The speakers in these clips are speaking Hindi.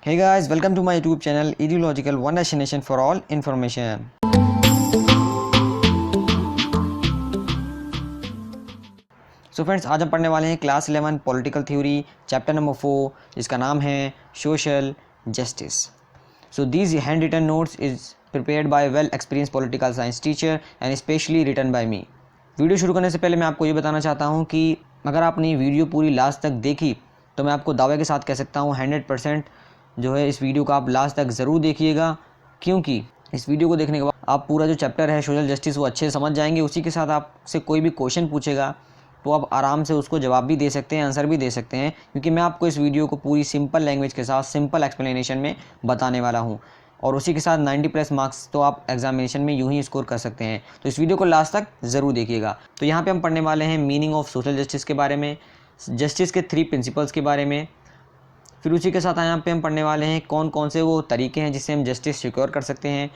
Hey guys, welcome to my YouTube channel Ideological One Destination for All Information. So friends, आज हम पढ़ने वाले हैं class 11 political theory chapter number 4, जिसका नाम है social justice. So these handwritten notes is prepared by well experience political science teacher and specially written by me. Video शुरू करने से पहले मैं आपको ये बताना चाहता हूँ कि अगर आपने वीडियो पूरी लास्ट तक देखी तो मैं आपको दावे के साथ कह सकता हूँ 100% जो है इस वीडियो को आप लास्ट तक ज़रूर देखिएगा, क्योंकि इस वीडियो को देखने के बाद आप पूरा जो चैप्टर है सोशल जस्टिस वो अच्छे से समझ जाएंगे. उसी के साथ आपसे कोई भी क्वेश्चन पूछेगा तो आप आराम से उसको जवाब भी दे सकते हैं, आंसर भी दे सकते हैं, क्योंकि मैं आपको इस वीडियो को पूरी सिंपल लैंग्वेज के साथ सिंपल एक्सप्लेनेशन में बताने वाला हूँ. और उसी के साथ 90+ मार्क्स तो आप एग्जामिनेशन में यूं ही स्कोर कर सकते हैं. तो इस वीडियो को लास्ट तक ज़रूर देखिएगा. तो यहाँ पे हम पढ़ने वाले हैं मीनिंग ऑफ सोशल जस्टिस के बारे में, जस्टिस के 3 प्रिंसिपल्स के बारे में. फिर उसी के साथ यहाँ पे हम पढ़ने वाले हैं कौन कौन से वो तरीके हैं जिससे हम जस्टिस सिक्योर कर सकते हैं,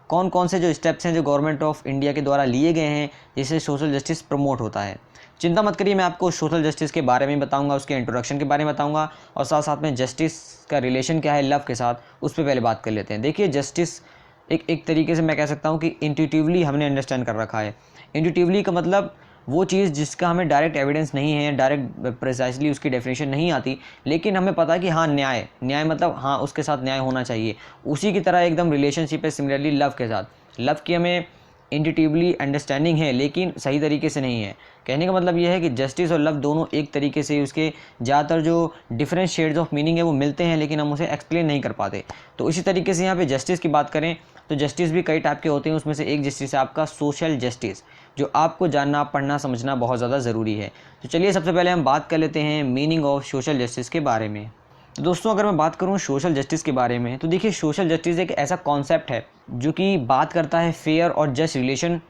कौन कौन से जो स्टेप्स हैं जो गवर्नमेंट ऑफ इंडिया के द्वारा लिए गए हैं जिससे सोशल जस्टिस प्रमोट होता है. चिंता मत करिए, मैं आपको सोशल जस्टिस के बारे में बताऊंगा, उसके इंट्रोडक्शन के बारे में बताऊंगा, और साथ साथ में जस्टिस का रिलेशन क्या है लव के साथ, उस पर पहले बात कर लेते हैं. देखिए, जस्टिस एक तरीके से मैं कह सकता हूँ कि इंट्यूटिवली हमने अंडरस्टैंड कर रखा है. इंट्यूटिवली का मतलब वो चीज़ जिसका हमें डायरेक्ट एविडेंस नहीं है, डायरेक्ट प्रिसाइसली उसकी डेफिनेशन नहीं आती, लेकिन हमें पता है कि हाँ न्याय मतलब हाँ उसके साथ न्याय होना चाहिए. उसी की तरह एकदम रिलेशनशिप है सिमिलरली लव के साथ. लव की हमें इंट्यूटिवली अंडरस्टैंडिंग है लेकिन सही तरीके से नहीं है. कहने का मतलब ये है कि जस्टिस और लव दोनों एक तरीके से, उसके ज़्यादातर जो डिफरेंट शेड्स ऑफ मीनिंग है वो मिलते हैं, लेकिन हम उसे एक्सप्लेन नहीं कर पाते. तो इसी तरीके से यहाँ पे जस्टिस की बात करें तो जस्टिस भी कई टाइप के होते हैं. उसमें से एक जस्टिस है आपका सोशल जस्टिस, जो आपको जानना, पढ़ना, समझना बहुत ज़्यादा ज़रूरी है. तो चलिए सबसे पहले हम बात कर लेते हैं मीनिंग ऑफ सोशल जस्टिस के बारे में. तो दोस्तों, अगर मैं बात करूं सोशल जस्टिस के बारे में तो देखिए, सोशल जस्टिस एक ऐसा कॉन्सेप्ट है जो कि बात करता है फेयर और just relation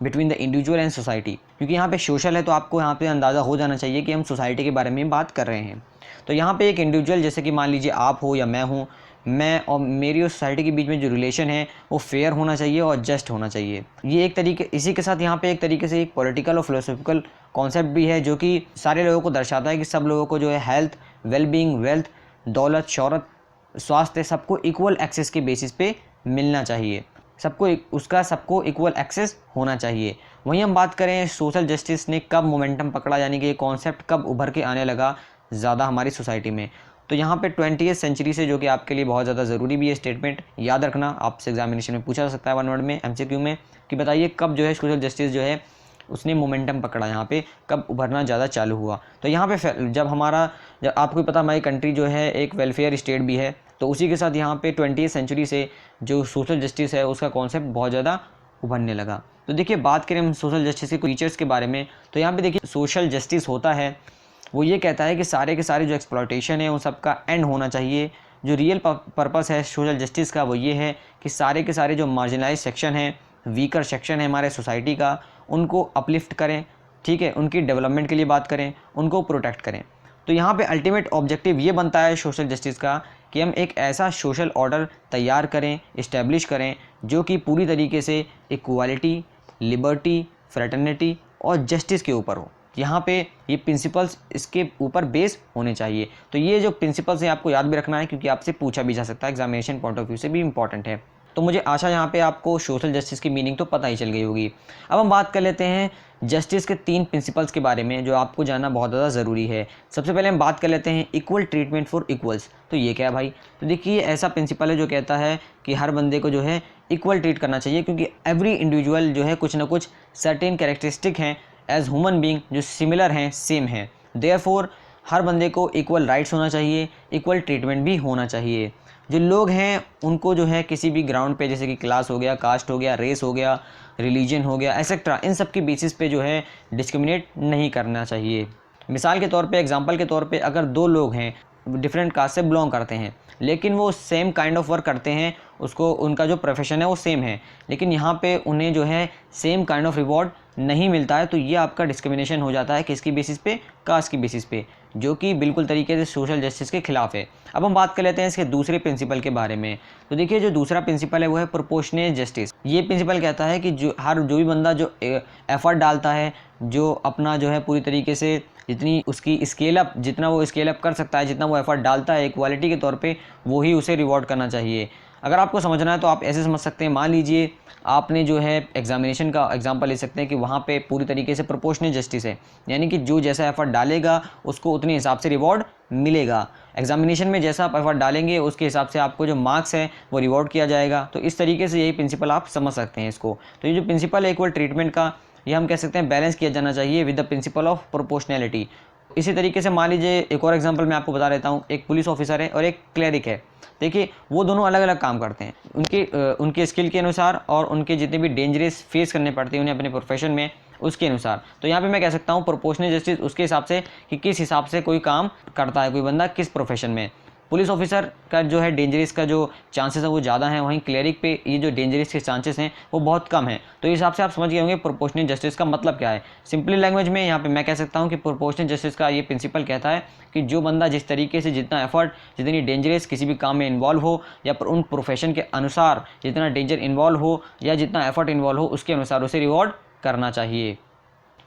between the individual and society. क्योंकि यहाँ पे सोशल है तो आपको यहाँ पे अंदाज़ा हो जाना चाहिए कि हम सोसाइटी के बारे में बात कर रहे हैं. तो यहाँ पे एक इंडिविजुअल, जैसे कि मान लीजिए आप हो या मैं हूँ, मैं और मेरी और सोसाइटी के बीच में जो रिलेशन है वो फेयर होना चाहिए और जस्ट होना चाहिए. ये एक तरीके, इसी के साथ यहाँ पे एक तरीके से एक पॉलिटिकल और फिलोसॉफिकल कॉन्सेप्ट भी है जो कि सारे लोगों को दर्शाता है कि सब लोगों को जो है हेल्थ, वेलबींग, वेल्थ, दौलत, शोहरत, स्वास्थ्य, सबको इक्वल एक्सेस के बेसिस पे मिलना चाहिए. सबको इक्वल एक्सेस होना चाहिए. वहीं हम बात करें सोशल जस्टिस ने कब मोमेंटम पकड़ा, यानी कि ये कॉन्सेप्ट कब उभर के आने लगा ज़्यादा हमारी सोसाइटी में, तो यहाँ पे 20वीं सेंचुरी से, जो कि आपके लिए बहुत ज़्यादा ज़रूरी भी है. स्टेटमेंट याद रखना, आपसे एग्जामिनेशन में पूछा जा सकता है 1 वर्ड में MCQ में, कि बताइए कब जो है सोशल जस्टिस जो है उसने मोमेंटम पकड़ा, यहाँ पे कब उभरना ज़्यादा चालू हुआ. तो यहाँ पे जब आपको पता हमारी कंट्री जो है एक वेलफेयर स्टेट भी है, तो उसी के साथ यहाँ पे 20वीं सेंचुरी से जो सोशल जस्टिस है उसका कॉन्सेप्ट बहुत ज़्यादा उभरने लगा. तो देखिए, बात करें हम सोशल जस्टिस के फीचर्स के बारे में, तो यहाँ पे देखिए सोशल जस्टिस होता है वो ये कहता है कि सारे के सारे जो एक्सप्लॉयटेशन है उन सब का एंड होना चाहिए. जो रियल पर्पस है सोशल जस्टिस का वो ये है कि सारे के सारे जो मार्जिनलाइज सेक्शन हैं, वीकर सेक्शन है हमारे सोसाइटी का, उनको अपलिफ्ट करें, ठीक है, उनकी डेवलपमेंट के लिए बात करें, उनको प्रोटेक्ट करें. तो यहाँ पे अल्टीमेट ऑब्जेक्टिव ये बनता है सोशल जस्टिस का कि हम एक ऐसा सोशल ऑर्डर तैयार करें, इस्टेब्लिश करें, जो कि पूरी तरीके से इक्वालिटी, लिबर्टी, फ्रेटर्निटी और जस्टिस के ऊपर हो. यहाँ पे ये प्रिंसिपल्स इसके ऊपर बेस होने चाहिए. तो ये जो प्रिंसिपल्स हैं आपको याद भी रखना है, क्योंकि आपसे पूछा भी जा सकता है, एग्जामिनेशन पॉइंट ऑफ व्यू से भी इंपॉर्टेंट है. तो मुझे आशा यहाँ पे आपको सोशल जस्टिस की मीनिंग तो पता ही चल गई होगी. अब हम बात कर लेते हैं जस्टिस के 3 प्रिंसिपल्स के बारे में जो आपको जानना बहुत ज़्यादा ज़रूरी है. सबसे पहले हम बात कर लेते हैं इक्वल ट्रीटमेंट फॉर इक्वल्स. तो ये क्या है भाई? तो देखिए, ऐसा प्रिंसिपल है जो कहता है कि हर बंदे को जो है इक्वल ट्रीट करना चाहिए, क्योंकि एवरी इंडिविजुअल जो है कुछ ना कुछ सर्टेन कैरेक्टरिस्टिक हैं एज ह्यूमन बीइंग जो सिमिलर हैं, सेम हैं. देयरफॉर हर बंदे को इक्वल राइट्स होना चाहिए, इक्वल ट्रीटमेंट भी होना चाहिए. जो लोग हैं उनको जो है किसी भी ग्राउंड पे, जैसे कि क्लास हो गया, कास्ट हो गया, रेस हो गया, रिलीजन हो गया, एक्सेट्रा, इन सब के बेसिस पे जो है डिस्क्रिमिनेट नहीं करना चाहिए. मिसाल के तौर पे, एग्जांपल के तौर पे, अगर 2 लोग हैं डिफरेंट कास्ट से बिलोंग करते हैं लेकिन वो सेम काइंड ऑफ वर्क करते हैं, उसको उनका जो प्रोफेशन है वो सेम है, लेकिन यहाँ पे उन्हें जो है सेम काइंड ऑफ रिवॉर्ड नहीं मिलता है, तो ये आपका डिस्क्रिमिनेशन हो जाता है. किसकी बेसिस पे? कास्ट की बेसिस पे, जो कि बिल्कुल तरीके से सोशल जस्टिस के खिलाफ है. अब हम बात कर लेते हैं इसके दूसरे प्रिंसिपल के बारे में. तो देखिए, जो दूसरा प्रिंसिपल है वो है प्रोपोर्शनेट जस्टिस. ये प्रिंसिपल कहता है कि जो भी बंदा जो एफर्ट डालता है, जो अपना जो है पूरी तरीके से जितनी उसकी स्केल अप, जितना वो स्केल अप कर सकता है, जितना वो एफर्ट डालता है इक्वालिटी के तौर पे, वो ही उसे रिवॉर्ड करना चाहिए। अगर आपको समझना है तो आप ऐसे समझ सकते हैं, मान लीजिए आपने जो है एग्जामिनेशन का एग्जांपल ले सकते हैं कि वहाँ पे पूरी तरीके से प्रोपोर्शनल जस्टिस है, यानी कि जो जैसा एफर्ट डालेगा उसको उतने हिसाब से रिवॉर्ड मिलेगा। एग्जामिनेशन में जैसा आप एफर्ट डालेंगे उसके हिसाब से आपको जो मार्क्स है वो रिवॉर्ड किया जाएगा। तो इस तरीके से यही प्रिंसिपल आप समझ सकते हैं इसको। तो ये जो प्रिंसिपल है इक्वल ट्रीटमेंट का, ये हम कह सकते हैं बैलेंस किया जाना चाहिए with the principle of proportionality. इसी तरीके से मान लीजिए एक और एग्जांपल मैं आपको बता देता हूँ, एक पुलिस ऑफिसर है और एक क्लरिक है। देखिए वो दोनों अलग अलग काम करते हैं, उनके स्किल के अनुसार और उनके जितने भी डेंजरस फेस करने पड़ते हैं उन्हें अपने प्रोफेशन में, उसके अनुसार। तो यहाँ पे मैं कह सकता हूँ प्रोपोर्शनल जस्टिस उसके हिसाब से कि किस हिसाब से कोई काम करता है कोई बंदा किस प्रोफेशन में। पुलिस ऑफिसर का जो है डेंजरस का जो चांसेस है वो ज़्यादा हैं, वहीं क्लरिक पे ये जो डेंजरस के चांसेस हैं वो बहुत कम हैं। तो इस हिसाब से आप समझ गए होंगे प्रोपोर्शनल जस्टिस का मतलब क्या है। सिंपली लैंग्वेज में यहाँ पे मैं कह सकता हूँ कि प्रोपोर्शनल जस्टिस का ये प्रिंसिपल कहता है कि जो बंदा जिस तरीके से जितना एफर्ट, जितनी डेंजरस किसी भी काम में इन्वॉल्व हो, या उन प्रोफेशन के अनुसार जितना डेंजर इन्वॉल्व हो या जितना एफर्ट इन्वॉल्व हो, उसके अनुसार उसे रिवॉर्ड करना चाहिए।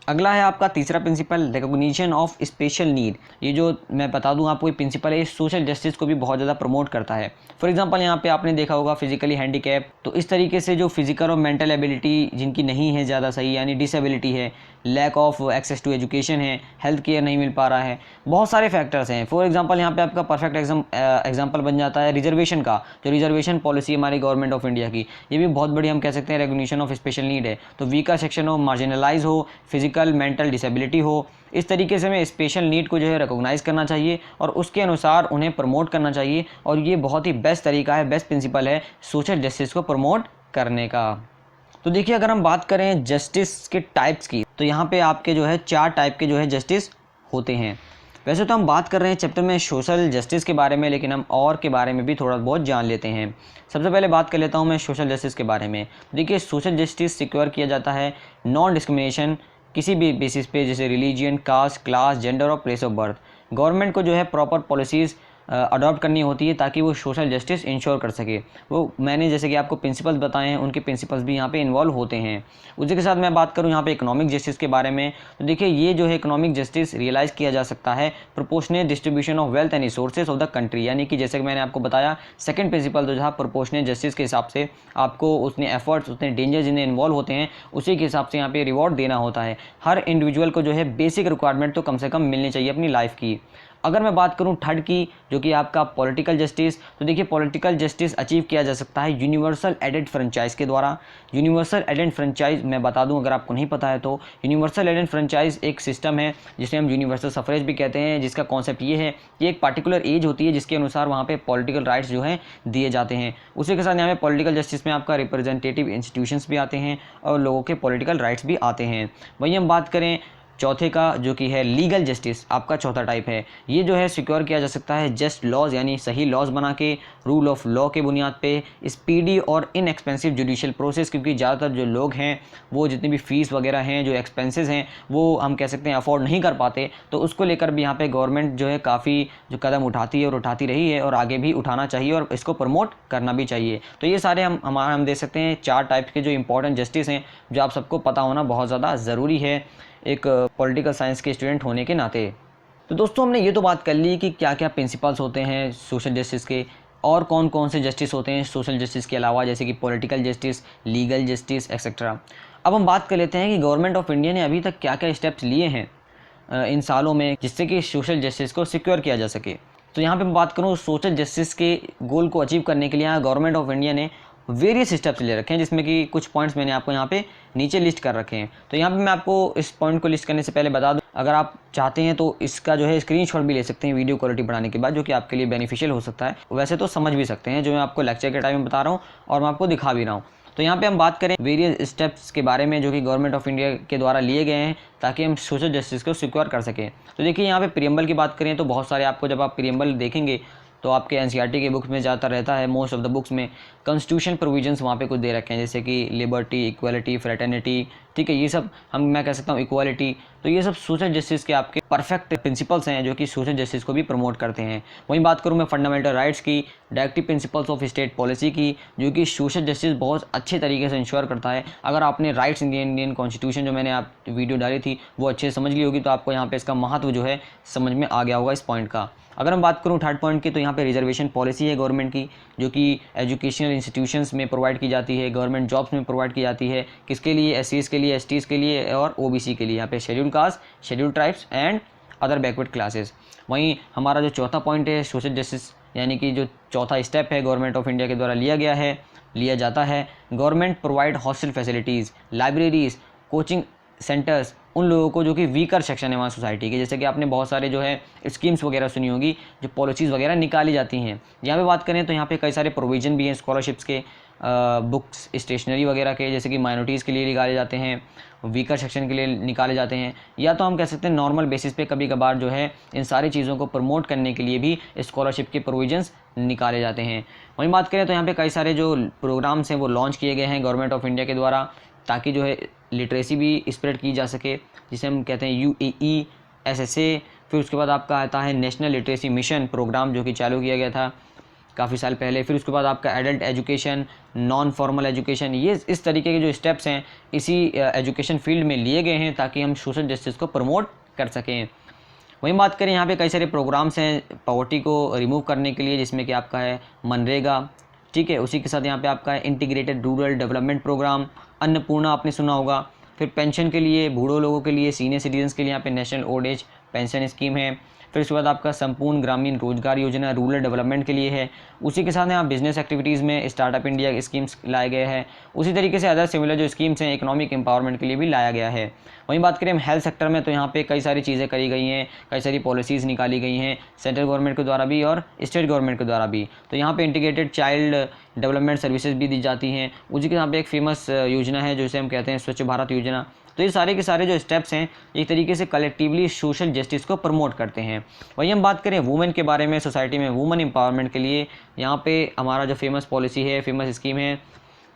अगला है आपका तीसरा principle, recognition of special need. ये जो मैं बता दूं आपको ये प्रिंसिपल है, सोशल जस्टिस को भी बहुत ज़्यादा प्रमोट करता है। फॉर एग्जांपल यहाँ पे आपने देखा होगा फिजिकली हैंडीकैप, तो इस तरीके से जो फिजिकल और मेंटल एबिलिटी जिनकी नहीं है ज़्यादा सही, यानी डिसेबिलिटी है, lack of access to education है, हेल्थ केयर नहीं मिल पा रहा है, बहुत सारे फैक्टर्स हैं। फॉर एग्जांपल यहाँ पे आपका परफेक्ट एग्जांपल बन जाता है रिजर्वेशन का, जो रिजर्वेशन पॉलिसी हमारी गवर्नमेंट ऑफ इंडिया की, ये भी बहुत बड़ी हम कह सकते हैं रिकॉग्निशन ऑफ स्पेशल नीड है। तो वीकर सेक्शन हो, मार्जिनलाइज हो, फिजिकल मेंटल डिसेबिलिटी हो, इस तरीके से हमें स्पेशल नीड को जो है रिकॉग्नाइज़ करना चाहिए और उसके अनुसार उन्हें प्रमोट करना चाहिए। और ये बहुत ही बेस्ट तरीका है, बेस्ट प्रिंसिपल है सोशल जस्टिस को प्रमोट करने का। तो देखिए अगर हम बात करें जस्टिस के टाइप्स की, तो यहाँ पे आपके जो है 4 टाइप के जो है जस्टिस होते हैं। वैसे तो हम बात कर रहे हैं चैप्टर में सोशल जस्टिस के बारे में, लेकिन हम और के बारे में भी थोड़ा बहुत जान लेते हैं। सबसे पहले बात कर लेता हूँ मैं सोशल जस्टिस के बारे में। देखिए सोशल जस्टिस सिक्योर किया जाता है नॉन डिस्क्रिमिनेशन किसी भी बेसिस पे, जैसे रिलीजियन, कास्ट, क्लास, जेंडर और प्लेस ऑफ बर्थ। गवर्नमेंट को जो है प्रॉपर पॉलिसीज़ अडॉप्ट करनी होती है ताकि वो सोशल जस्टिस इंश्योर कर सके। वो मैंने जैसे कि आपको प्रिंसिपल्स बताए हैं, उनके प्रिंसिपल्स भी यहाँ पे इन्वॉल्व होते हैं। उसी के साथ मैं बात करूँ यहाँ पे इकोनॉमिक जस्टिस के बारे में, तो देखिए ये जो है इकोनॉमिक जस्टिस रियलाइज़ किया जा सकता है proportional distribution of wealth and resources of the country, यानी कि जैसे कि मैंने आपको बताया सेकंड प्रिंसिपल तो जहाँ प्रोपोर्शनल जस्टिस के हिसाब से आपको उतने एफर्ट्स, उतने डेंजर जिन्हें इन्वॉल्व होते हैं उसी के हिसाब से यहाँ पे रिवॉर्ड देना होता है। हर इंडिविजुअल को जो है बेसिक रिक्वायरमेंट तो कम से कम मिलनी चाहिए अपनी लाइफ की। अगर मैं बात करूं थर्ड की, जो कि आपका पॉलिटिकल जस्टिस, तो देखिए पॉलिटिकल जस्टिस अचीव किया जा सकता है यूनिवर्सल एडेड फ्रेंचाइज के द्वारा। यूनिवर्सल एडेड फ्रेंचाइज मैं बता दूं अगर आपको नहीं पता है तो, यूनिवर्सल एडेड फ्रेंचाइज एक सिस्टम है जिसे हम यूनिवर्सल सफरेज भी कहते हैं, जिसका कॉन्सेप्ट ये है कि एक पार्टिकुलर एज होती है जिसके अनुसार वहाँ पे पॉलिटिकल राइट्स जो हैं दिए जाते हैं। उसी के साथ यहाँ पे पॉलिटिकल जस्टिस में आपका रिप्रेजेंटेटिव इंस्टीट्यूशंस भी आते हैं और लोगों के पॉलिटिकल राइट्स भी आते हैं। वहीं हम बात करें चौथे का, जो कि है लीगल जस्टिस, आपका चौथा टाइप है। ये जो है सिक्योर किया जा सकता है जस्ट लॉज, यानी सही लॉज बना के, रूल ऑफ लॉ के बुनियाद पे, स्पीडी और इनएक्सपेंसिव जुडिशियल प्रोसेस, क्योंकि ज़्यादातर जो लोग हैं वो जितनी भी फीस वगैरह हैं, जो एक्सपेंसेस हैं, वो हम कह सकते हैं अफोर्ड नहीं कर पाते। तो उसको लेकर भी यहाँ पे गवर्नमेंट जो है काफ़ी जो कदम उठाती है और उठाती रही है और आगे भी उठाना चाहिए और इसको प्रमोट करना भी चाहिए। तो ये सारे हम दे सकते हैं 4 टाइप के जो इंपॉर्टेंट जस्टिस हैं, जो आप सबको पता होना बहुत ज़्यादा ज़रूरी है एक पॉलिटिकल साइंस के स्टूडेंट होने के नाते। तो दोस्तों हमने ये तो बात कर ली कि क्या क्या प्रिंसिपल्स होते हैं सोशल जस्टिस के और कौन कौन से जस्टिस होते हैं सोशल जस्टिस के अलावा, जैसे कि political justice, legal justice etcetera. अब हम बात कर लेते हैं कि गवर्नमेंट ऑफ इंडिया ने अभी तक क्या क्या स्टेप्स लिए हैं इन सालों में जिससे कि सोशल जस्टिस को सिक्योर किया जा सके। तो यहाँ पे मैं बात करूँ सोशल जस्टिस के गोल को अचीव करने के लिए यहाँ गवर्नमेंट ऑफ इंडिया ने वेरियस स्टेप्स ले रखे हैं, जिसमें कि कुछ पॉइंट्स मैंने आपको यहाँ पे नीचे लिस्ट कर रखे हैं। तो यहाँ पे मैं आपको इस पॉइंट को लिस्ट करने से पहले बता दूं, अगर आप चाहते हैं तो इसका जो है स्क्रीनशॉट भी ले सकते हैं वीडियो क्वालिटी बढ़ाने के बाद, जो कि आपके लिए बेनिफिशियल हो सकता है। वैसे तो समझ भी सकते हैं जो मैं आपको लेक्चर के टाइम में बता रहा हूँ और मैं आपको दिखा भी रहा हूँ। तो यहाँ पे हम बात करें वेरियस स्टेप्स के बारे में जो कि गवर्नमेंट ऑफ इंडिया के द्वारा लिए गए हैं ताकि हम सोशल जस्टिस को सिक्योर कर सकें। तो देखिए यहाँ पे प्रीएम्बल की बात करें तो बहुत सारे आपको जब आप प्रीएम्बल देखेंगे तो आपके एनसीईआरटी के बुक्स में ज़्यादातर रहता है, मोस्ट ऑफ द बुक्स में कॉन्स्टिट्यूशन प्रोविजंस वहाँ पे कुछ दे रखे हैं, जैसे कि लिबर्टी, इक्वलिटी, फ्रेटर्निटी, ठीक है, ये सब मैं कह सकता हूँ इक्वालिटी। तो ये सब सोशल जस्टिस के आपके परफेक्ट प्रिंसिपल्स हैं जो कि सोशल जस्टिस को भी प्रमोट करते हैं। वहीं बात करूँ मैं फंडामेंटल राइट्स की, directive principles of state policy की, जो कि सोशल जस्टिस बहुत अच्छे तरीके से इंश्योर करता है। अगर आपने राइट्स इन इंडियन कॉन्स्टिट्यूशन जो मैंने आप वीडियो डाली थी वो अच्छे से समझ ली होगी, तो आपको यहाँ पे इसका महत्व जो है समझ में आ गया होगा इस पॉइंट का। अगर मैं बात करूँ थर्ड पॉइंट की, तो यहाँ पे रिजर्वेशन पॉलिसी है गवर्नमेंट की, जो कि एजुकेशनल इंस्टीट्यूशंस में प्रोवाइड की जाती है, गवर्नमेंट जॉब्स में प्रोवाइड की जाती है। किसके लिए? एससीज़ के लिए, एसटीज़ के लिए और ओबीसी के लिए। यहाँ पे schedule caste, schedule tribes and other backward classes. वहीं हमारा जो चौथा पॉइंट है सोशल जस्टिस, यानी कि जो चौथा स्टेप है गवर्नमेंट ऑफ इंडिया के द्वारा लिया जाता है, government provide hostel facilities, libraries, coaching centres उन लोगों को जो कि वीकर सेक्शन है हमारी सोसाइटी के। जैसे कि आपने बहुत सारे जो है स्कीम्स वगैरह सुनी होगी, जो पॉलिसीज़ वगैरह निकाली जाती हैं। यहाँ पे बात करें तो यहाँ पे कई सारे प्रोविज़न भी हैं स्कॉलरशिप्स के, बुक्स, स्टेशनरी वगैरह के, जैसे कि माइनॉरिटीज़ के लिए निकाले जाते हैं, वीकर सेक्शन के लिए निकाले जाते हैं, या तो हम कह सकते हैं नॉर्मल बेसिस पे कभी कभार जो है इन सारी चीज़ों को प्रमोट करने के लिए भी स्कॉलरशिप के प्रोविजंस निकाले जाते हैं। वहीं बात करें तो यहाँ पे कई सारे जो प्रोग्राम्स हैं वो लॉन्च किए गए हैं गवर्नमेंट ऑफ इंडिया के द्वारा, ताकि जो है लिटरेसी भी स्प्रेड की जा सके, जिसे हम कहते हैं यूएई, एसएसए। फिर उसके बाद आपका आता है नेशनल लिटरेसी मिशन प्रोग्राम, जो कि चालू किया गया था काफ़ी साल पहले। फिर उसके बाद आपका adult education, non formal education, ये इस तरीके के जो स्टेप्स हैं इसी एजुकेशन फील्ड में लिए गए हैं ताकि हम सोशल जस्टिस को प्रमोट कर सकें। वहीं बात करें यहाँ पे कई सारे प्रोग्राम्स हैं पॉवर्टी को रिमूव करने के लिए, जिसमें कि आपका है मनरेगा, ठीक है। उसी के साथ यहाँ पे आपका है integrated rural development programme, Annapurna आपने सुना होगा। फिर पेंशन के लिए, बूढ़ों लोगों के लिए, सीनियर सिटीजन्स के लिए यहाँ पे national old age pension scheme है। फिर उसके बाद आपका संपूर्ण ग्रामीण रोजगार योजना रूरल डेवलपमेंट के लिए है। उसी के साथ यहाँ बिजनेस एक्टिविटीज़ में स्टार्टअप इंडिया स्कीम्स लाए गए हैं। उसी तरीके से अदर सिमिलर जो स्कीम्स हैं इकोनॉमिक एम्पावरमेंट के लिए भी लाया गया है। वहीं बात करें हम हेल्थ सेक्टर में, तो यहाँ पे कई सारी चीज़ें करी गई हैं, कई सारी पॉलिसीज़ निकाली गई हैं सेंट्रल गवर्नमेंट के द्वारा भी और स्टेट गवर्नमेंट के द्वारा भी। तो यहाँ पे इंटीग्रेटेड चाइल्ड डेवलपमेंट सर्विसेज भी दी जाती हैं। उसी के यहाँ पे एक फेमस योजना है जिसे हम कहते हैं स्वच्छ भारत योजना। तो ये सारे के सारे जो स्टेप्स हैं एक तरीके से कलेक्टिवली सोशल जस्टिस को प्रमोट करते हैं। वहीं हम बात करें वुमेन के बारे में, सोसाइटी में वुमेन एम्पावरमेंट के लिए यहाँ पे हमारा जो फेमस पॉलिसी है, फेमस स्कीम है,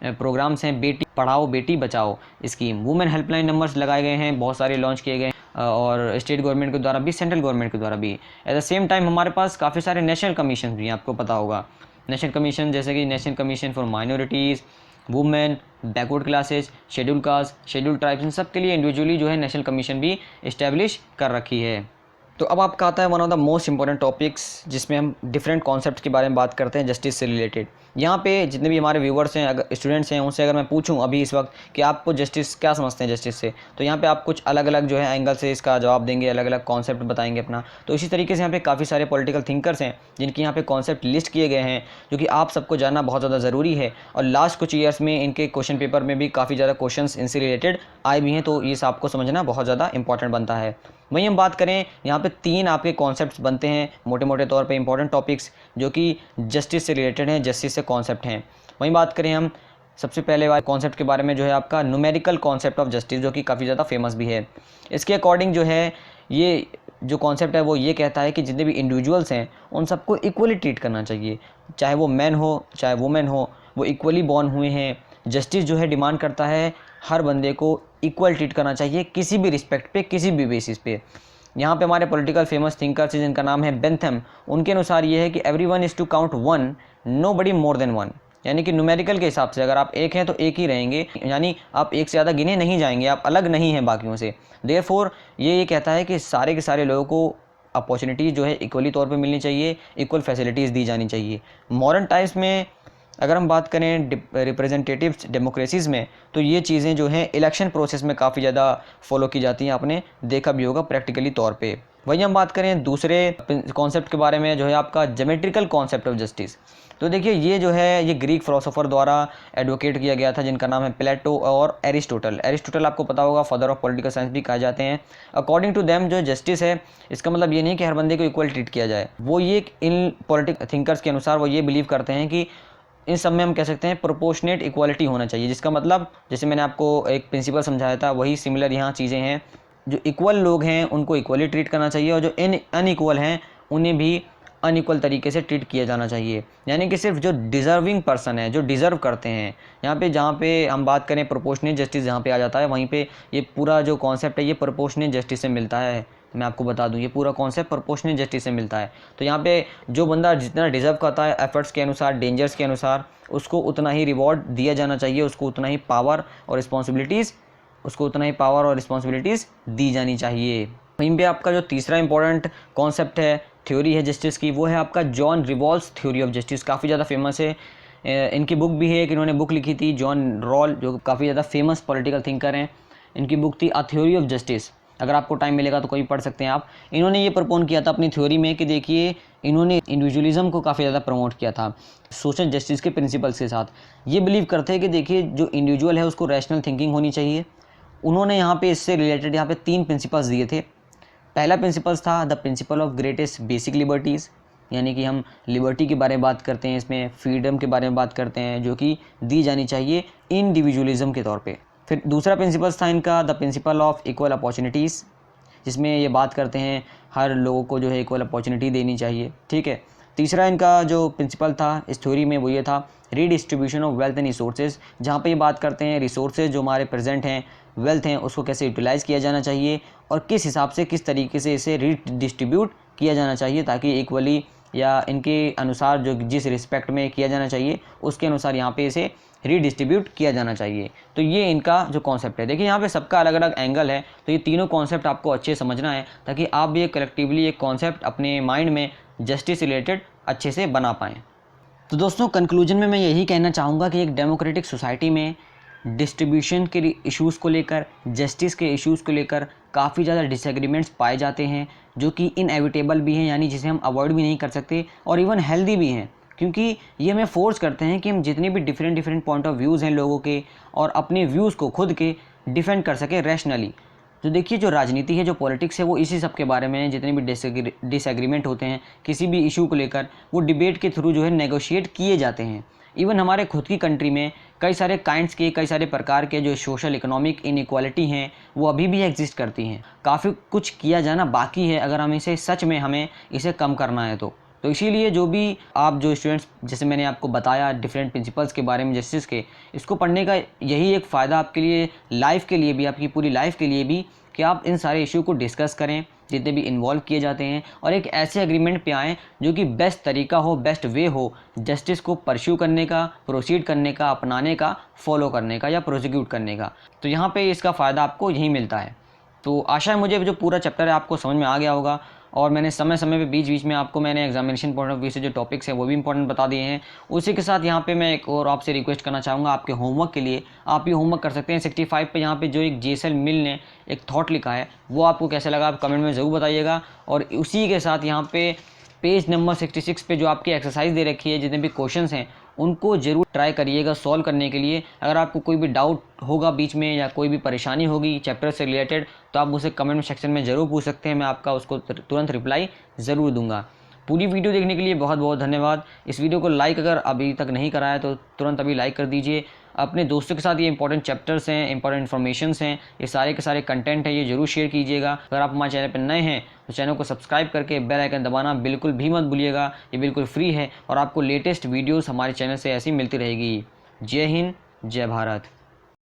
प्रोग्राम्स हैं, Beti Padhao Beti Bachao scheme. Women helpline numbers लगाए गए हैं, बहुत सारे लॉन्च किए गए और स्टेट गवर्नमेंट के द्वारा भी, सेंट्रल गवर्नमेंट के द्वारा भी। एट द सेम टाइम हमारे पास काफ़ी सारे नेशनल कमीशन भी हैं, आपको पता होगा नेशनल कमीशन, जैसे कि national commission for minorities, women, backward classes, schedule caste, schedule tribes, इन सब के लिए इंडिविजुअली जो है नेशनल कमीशन भी इस्टेब्लिश कर रखी है। तो अब आपका आता है one of the most important topics, जिसमें हम डिफरेंट कॉन्सेप्ट्स के बारे में बात करते हैं जस्टिस से रिलेटेड। यहाँ पे जितने भी हमारे व्यूवर्स हैं, अगर स्टूडेंट्स हैं, उनसे अगर मैं पूछूं अभी इस वक्त कि आपको जस्टिस क्या समझते हैं जस्टिस से, तो यहाँ पे आप कुछ अलग अलग जो है एंगल से इसका जवाब देंगे, अलग अलग कॉन्सेप्ट बताएंगे अपना। तो इसी तरीके से यहाँ पे काफ़ी सारे पॉलिटिकल थिंकर्स हैं जिनके यहाँ पे कॉन्सेप्ट लिस्ट किए गए हैं, जो कि आप सबको जानना बहुत ज़्यादा ज़रूरी है। और लास्ट कुछ ईयर्स में इनके क्वेश्चन पेपर में भी काफ़ी ज़्यादा क्वेश्चन इनसे रिलेटेड आए भी हैं, तो ये आपको समझना बहुत ज़्यादा इंपॉर्टेंट बनता है। वहीं हम बात करें यहाँ पे 3 आपके कॉन्सेप्ट्स बनते हैं मोटे मोटे तौर पे इंपॉर्टेंट टॉपिक्स, जो कि जस्टिस से रिलेटेड हैं, जस्टिस से कॉन्सेप्ट हैं। वहीं बात करें हम सबसे पहले वाले कॉन्सेप्ट के बारे में, जो है आपका न्यूमेरिकल कॉन्सेप्ट ऑफ जस्टिस, जो कि काफ़ी ज़्यादा फेमस भी है। इसके अकॉर्डिंग जो है ये जो कॉन्सेप्ट है वो ये कहता है कि जितने भी इंडिविजुअल्स हैं उन सबको इक्वली ट्रीट करना चाहिए, चाहे वो मैन हो चाहे वुमेन हो, वो इक्वली बॉर्न हुए हैं। जस्टिस जो है डिमांड करता है हर बंदे को इक्वल ट्रीट करना चाहिए, किसी भी रिस्पेक्ट पे, किसी भी बेसिस पे। यहाँ पे हमारे पॉलिटिकल फेमस थिंकर्स हैं जिनका नाम है बेंथम, उनके अनुसार ये है कि everyone is to count one, nobody more than one. यानी कि न्यूमेरिकल के हिसाब से अगर आप एक हैं तो एक ही रहेंगे, यानी आप एक से ज़्यादा गिने नहीं जाएंगे, आप अलग नहीं हैं बाकियों से। देयरफॉर ये कहता है कि सारे के सारे लोगों को अपॉर्चुनिटीज़ जो है इक्वली तौर पे मिलनी चाहिए, इक्वल फैसिलिटीज़ दी जानी चाहिए। मॉडर्न टाइम्स में अगर हम बात करें रिप्रेजेंटेटिव डेमोक्रेसीज़ में, तो ये चीज़ें जो हैं इलेक्शन प्रोसेस में काफ़ी ज़्यादा फॉलो की जाती हैं, आपने देखा भी होगा प्रैक्टिकली तौर पे। वहीं हम बात करें दूसरे कॉन्सेप्ट के बारे में, जो है आपका ज्योमेट्रिकल कॉन्सेप्ट ऑफ जस्टिस। तो देखिए ये जो है ये ग्रीक फिलोसोफर द्वारा एडवोकेट किया गया था, जिनका नाम है प्लेटो और एरिस्टोटल। एरिस्टोटल आपको पता होगा फादर ऑफ पॉलिटिकल साइंस भी कहा जाते हैं। अकॉर्डिंग टू देम जो जस्टिस है, इसका मतलब ये नहीं कि हर बंदे को इक्वल ट्रीट किया जाए। वो ये इन पॉलिटिकल थिंकर्स के अनुसार वो ये बिलीव करते हैं कि इन सब में हम कह सकते हैं प्रोपोर्शनेट इक्वालिटी होना चाहिए, जिसका मतलब जैसे मैंने आपको एक प्रिंसिपल समझाया था, वही सिमिलर यहाँ चीज़ें हैं। जो इक्वल लोग हैं उनको इक्वली ट्रीट करना चाहिए और जो अनइक्वल हैं उन्हें भी अनइक्वल तरीके से ट्रीट किया जाना चाहिए, यानी कि सिर्फ जो डिज़र्विंग पर्सन है, जो डिज़र्व करते हैं। यहाँ पे जहाँ पे हम बात करें प्रोपोर्शनेट जस्टिस जहाँ पे आ जाता है, वहीं पे ये पूरा जो कॉन्सेप्ट है ये प्रोपोर्शनेट जस्टिस से मिलता है। मैं आपको बता दूं, ये पूरा कॉन्सेप्ट प्रोपोर्शनेट जस्टिस से मिलता है। तो यहाँ पे जो बंदा जितना डिज़र्व करता है एफर्ट्स के अनुसार, डेंजर्स के अनुसार, उसको उतना ही रिवॉर्ड दिया जाना चाहिए, उसको उतना ही पावर और रिस्पॉन्सिबिलिटीज़ दी जानी चाहिए। वहीं पे आपका जो तीसरा इंपॉर्टेंट कॉन्सेप्ट है, थ्योरी है जस्टिस की, वो है आपका जॉन रिवॉल्स थ्योरी ऑफ जस्टिस। काफ़ी ज़्यादा फेमस है, इनकी बुक भी है, कि इन्होंने बुक लिखी थी, जॉन रॉल, जो काफ़ी ज़्यादा फेमस पॉलिटिकल थिंकर हैं। इनकी बुक थी अ थ्योरी ऑफ जस्टिस, अगर आपको टाइम मिलेगा तो कभी पढ़ सकते हैं आप। इन्होंने ये प्रपोन किया था अपनी थ्योरी में कि देखिए, इन्होंने इंडिविजुअलिज्म को काफ़ी ज़्यादा प्रमोट किया था सोशल जस्टिस के प्रिंसिपल्स के साथ। ये बिलीव करते हैं कि देखिए, जो इंडिविजुअल है उसको रैशनल थिंकिंग होनी चाहिए। उन्होंने यहाँ पे इससे रिलेटेड यहाँ पे 3 प्रिंसिपल्स दिए थे। पहला प्रिंसिपल्स था the principle of greatest basic liberties, यानी कि हम लिबर्टी के बारे में बात करते हैं, इसमें फ्रीडम के बारे में बात करते हैं, जो कि दी जानी चाहिए इंडिविजुअलिज्म के तौर पे। फिर दूसरा प्रिंसिपल्स था इनका the principle of equal opportunities, जिसमें ये बात करते हैं हर लोगों को जो है इक्वल अपॉर्चुनिटी देनी चाहिए, ठीक है। तीसरा इनका जो प्रिंसिपल था इस थ्योरी में वो ये था redistribution of wealth and resources, जहाँ पे ये बात करते हैं रिसोर्सेज जो हमारे प्रेजेंट हैं, वेल्थ हैं, उसको कैसे यूटिलाइज़ किया जाना चाहिए और किस हिसाब से, किस तरीके से इसे रीडिस्ट्रीब्यूट किया जाना चाहिए, ताकि इक्वली या इनके अनुसार जो जिस रिस्पेक्ट में किया जाना चाहिए उसके अनुसार यहाँ पे इसे रीडिस्ट्रीब्यूट किया जाना चाहिए। तो ये इनका जो कॉन्सेप्ट है। देखिए यहाँ पे सबका अलग अलग एंगल है, तो ये तीनों कॉन्सेप्ट आपको अच्छे समझना है, ताकि आप भी कलेक्टिवली एक कॉन्सेप्ट अपने माइंड में जस्टिस रिलेटेड अच्छे से बना पाएँ। तो दोस्तों, कंक्लूजन में मैं यही कहना चाहूँगा कि एक डेमोक्रेटिक सोसाइटी में डिस्ट्रीब्यूशन के इश्यूज़ को लेकर, जस्टिस के इश्यूज़ को लेकर काफ़ी ज़्यादा डिसएग्रीमेंट्स पाए जाते हैं, जो कि इनएविटेबल भी हैं, यानी जिसे हम अवॉइड भी नहीं कर सकते, और इवन हेल्दी भी हैं, क्योंकि ये हमें फोर्स करते हैं कि हम जितने भी डिफरेंट पॉइंट ऑफ व्यूज़ हैं लोगों के, और अपने व्यूज़ को खुद के डिफेंड कर सकें रैशनली। तो देखिए, जो राजनीति है, जो पॉलिटिक्स है, वो इसी सब के बारे में है। जितने भी डिसएग्रीमेंट होते हैं किसी भी इशू को लेकर, वो डिबेट के थ्रू जो है नेगोशिएट किए जाते हैं। इवन हमारे खुद की कंट्री में कई सारे काइंड्स के, कई सारे प्रकार के जो सोशल इकोनॉमिक इनइक्वालिटी हैं, वो अभी भी एग्जिस्ट करती हैं। काफ़ी कुछ किया जाना बाकी है, अगर हम इसे सच में हमें इसे कम करना है तो इसीलिए जो भी आप जो स्टूडेंट्स, जैसे मैंने आपको बताया डिफरेंट प्रिंसिपल्स के बारे में जस्टिस के, इसको पढ़ने का यही एक फ़ायदा आपके लिए, लाइफ के लिए भी, आपकी पूरी लाइफ के लिए भी, कि आप इन सारे इशू को डिस्कस करें जितने भी इन्वॉल्व किए जाते हैं, और एक ऐसे एग्रीमेंट पे आएँ जो कि बेस्ट तरीका हो, बेस्ट वे हो जस्टिस को परस्यू करने का, प्रोसीड करने का, अपनाने का, फॉलो करने का या प्रोसिक्यूट करने का। तो यहाँ पे इसका फ़ायदा आपको यही मिलता है। तो आशा है मुझे जो पूरा चैप्टर है आपको समझ में आ गया होगा, और मैंने समय समय पे बीच बीच में आपको मैंने एग्जामिनेशन पॉइंट ऑफ व्यू से जो टॉपिक्स हैं वो भी इंपॉर्टेंट बता दिए हैं। उसी के साथ यहाँ पे मैं एक और आपसे रिक्वेस्ट करना चाहूँगा, आपके होमवर्क के लिए आप ये होमवर्क कर सकते हैं 65 पे, यहाँ पे जो एक जेएसएल मिल ने एक थॉट लिखा है, वो आपको कैसा लगा आप कमेंट में ज़रूर बताइएगा। और उसी के साथ यहाँ पे पेज नंबर 66 पे जो आपकी एक्सरसाइज दे रखी है, जितने भी क्वेश्चंस हैं उनको ज़रूर ट्राई करिएगा सॉल्व करने के लिए। अगर आपको कोई भी डाउट होगा बीच में, या कोई भी परेशानी होगी चैप्टर से रिलेटेड, तो आप मुझे कमेंट सेक्शन में ज़रूर पूछ सकते हैं, मैं आपका उसको तुरंत रिप्लाई ज़रूर दूंगा। पूरी वीडियो देखने के लिए बहुत बहुत धन्यवाद। इस वीडियो को लाइक अगर अभी तक नहीं करा है तो तुरंत अभी लाइक कर दीजिए। अपने दोस्तों के साथ ये इंपॉर्टेंट चैप्टर्स हैं, इंपॉर्टेंट इन्फॉर्मेशंस हैं, ये सारे के सारे कंटेंट है, ये जरूर शेयर कीजिएगा। अगर आप हमारे चैनल पर नए हैं तो चैनल को सब्सक्राइब करके बेल आइकन दबाना बिल्कुल भी मत भूलिएगा। ये बिल्कुल फ्री है और आपको लेटेस्ट वीडियोज़ हमारे चैनल से ऐसी मिलती रहेगी। जय हिंद, जय भारत।